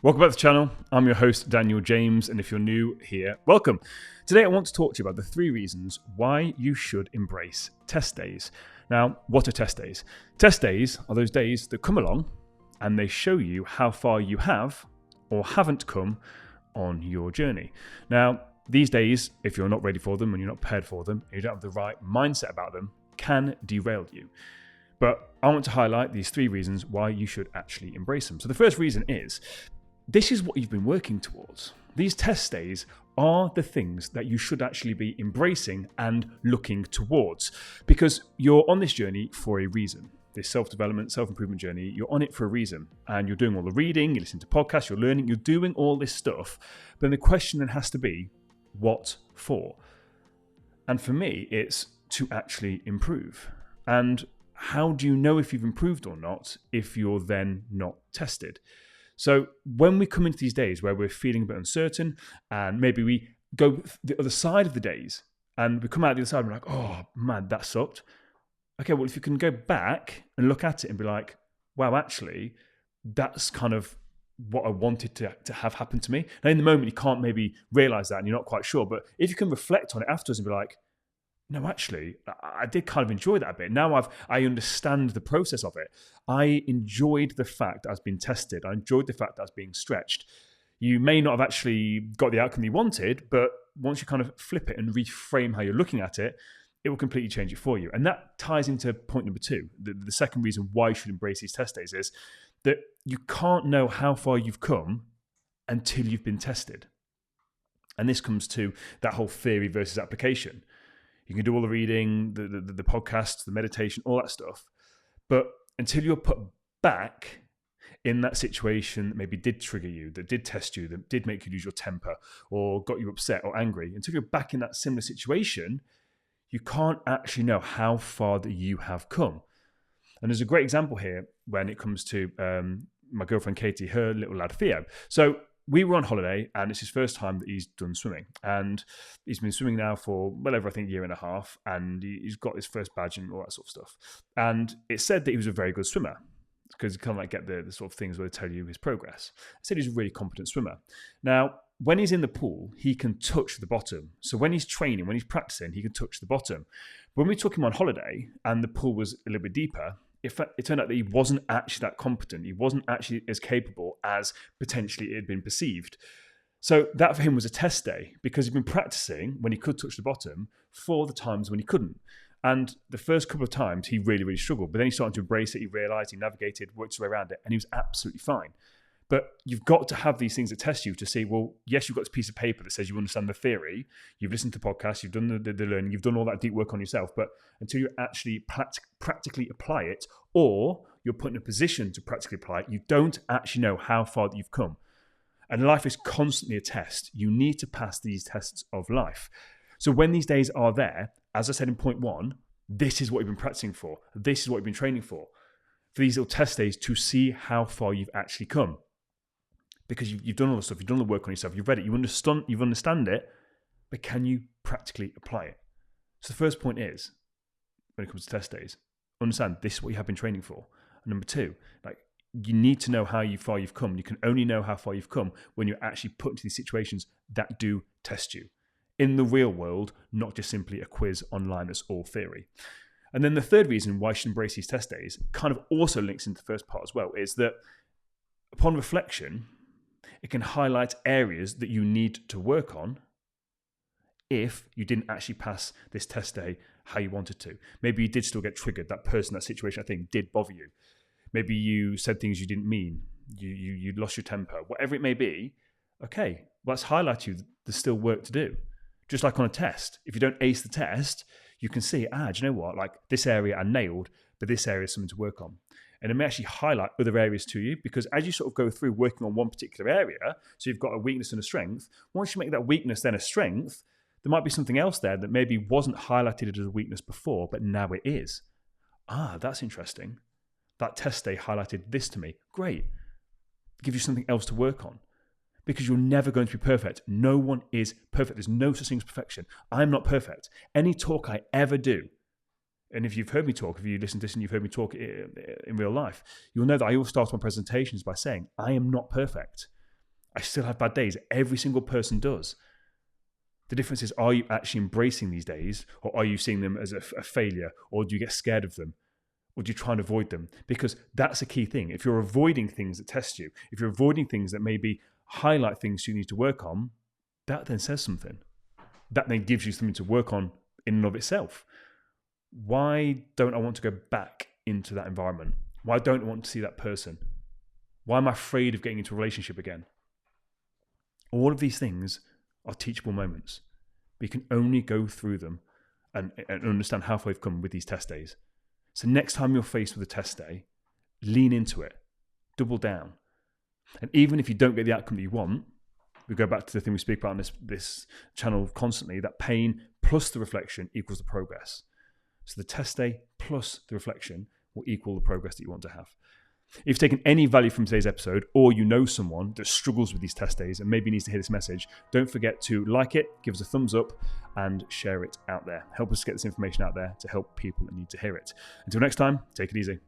Welcome back to the channel. I'm your host, Daniel James, and if you're new here, welcome. Today I want to talk to you about the 3 reasons why you should embrace test days. Now, what are test days? Test days are those days that come along and they show you how far you have or haven't come on your journey. Now, these days, if you're not ready for them and you're not prepared for them, and you don't have the right mindset about them, can derail you. But I want to highlight these 3 reasons why you should actually embrace them. So the first reason is, this is what you've been working towards. These test days are the things that you should actually be embracing and looking towards, because you're on this journey for a reason. This self-development, self-improvement journey, you're on it for a reason, and you're doing all the reading, you're listening to podcasts, you're learning, you're doing all this stuff. But then the question then has to be, what for? And for me, it's to actually improve. And how do you know if you've improved or not if you're then not tested? So when we come into these days where we're feeling a bit uncertain, and maybe we go the other side of the days and we come out the other side and we're like, oh man, that sucked. Okay, well, if you can go back and look at it and be like, wow, actually, that's kind of what I wanted to have happen to me. Now, in the moment, you can't maybe realize that and you're not quite sure. But if you can reflect on it afterwards and be like, no, actually, I did kind of enjoy that a bit. Now I understand the process of it. I enjoyed the fact that I was being tested. I enjoyed the fact that I was being stretched. You may not have actually got the outcome you wanted, but once you kind of flip it and reframe how you're looking at it, it will completely change it for you. And that ties into point number 2. The second reason why you should embrace these test days is that you can't know how far you've come until you've been tested. And this comes to that whole theory versus application. You can do all the reading, the podcasts, the meditation, all that stuff. But until you're put back in that situation that maybe did trigger you, that did test you, that did make you lose your temper or got you upset or angry, until you're back in that similar situation, you can't actually know how far that you have come. And there's a great example here when it comes to my girlfriend Katie, her little lad Theo. So we were on holiday and it's his first time that he's done swimming, and he's been swimming now for well over, I think, a year and a half, and he's got his first badge and all that sort of stuff. And it said that he was a very good swimmer, because you kind of like get the sort of things where they tell you his progress. It said he's a really competent swimmer. Now, when he's in the pool, he can touch the bottom. So when he's training, when he's practicing, he can touch the bottom. When we took him on holiday and the pool was a little bit deeper, it turned out that he wasn't actually that competent. He wasn't actually as capable as potentially it had been perceived. So that for him was a test day, because he'd been practicing when he could touch the bottom for the times when he couldn't. And the first couple of times he really, really struggled. But then he started to embrace it. He realized, he navigated, worked his way around it, and he was absolutely fine. But you've got to have these things that test you to see, well, yes, you've got this piece of paper that says you understand the theory, you've listened to podcasts, you've done the learning, you've done all that deep work on yourself, but until you actually practically apply it, or you're put in a position to practically apply it, you don't actually know how far that you've come. And life is constantly a test. You need to pass these tests of life. So when these days are there, as I said in point 1, this is what you've been practicing for. This is what you've been training for these little test days, to see how far you've actually come. Because you've done all the stuff, you've done the work on yourself, you've read it, you understand it, but can you practically apply it? So the first point is, when it comes to test days, understand this is what you have been training for. And number 2, you need to know how far you've come. You can only know how far you've come when you're actually put into these situations that do test you in the real world, not just simply a quiz online that's all theory. And then the third reason why you should embrace these test days kind of also links into the first part as well, is that upon reflection, it can highlight areas that you need to work on if you didn't actually pass this test day how you wanted to. Maybe you did still get triggered. That person, that situation, I think, did bother you. Maybe you said things you didn't mean. You lost your temper. Whatever it may be, okay, well, let's highlight you. There's still work to do. Just like on a test. If you don't ace the test, you can see, do you know what? This area I nailed, but this area is something to work on. And it may actually highlight other areas to you, because as you sort of go through working on one particular area, so you've got a weakness and a strength, once you make that weakness then a strength, there might be something else there that maybe wasn't highlighted as a weakness before, but now it is. That's interesting. That test day highlighted this to me. Great. Give you something else to work on. Because you're never going to be perfect. No one is perfect. There's no such thing as perfection. I'm not perfect. Any talk I ever do, and if you've heard me talk, if you listen to this and you've heard me talk in real life, you'll know that I always start my presentations by saying, I am not perfect. I still have bad days. Every single person does. The difference is, are you actually embracing these days, or are you seeing them as a failure, or do you get scared of them, or do you try and avoid them? Because that's a key thing. If you're avoiding things that test you, if you're avoiding things that maybe highlight things you need to work on, that then says something. That then gives you something to work on in and of itself. Why don't I want to go back into that environment? Why don't I want to see that person? Why am I afraid of getting into a relationship again? All of these things are teachable moments, but you can only go through them and understand how far you've come with these test days. So next time you're faced with a test day, lean into it, double down. And even if you don't get the outcome that you want, we go back to the thing we speak about on this channel constantly, that pain plus the reflection equals the progress. So the test day plus the reflection will equal the progress that you want to have. If you've taken any value from today's episode, or you know someone that struggles with these test days and maybe needs to hear this message, don't forget to like it, give us a thumbs up, and share it out there. Help us get this information out there to help people that need to hear it. Until next time, take it easy.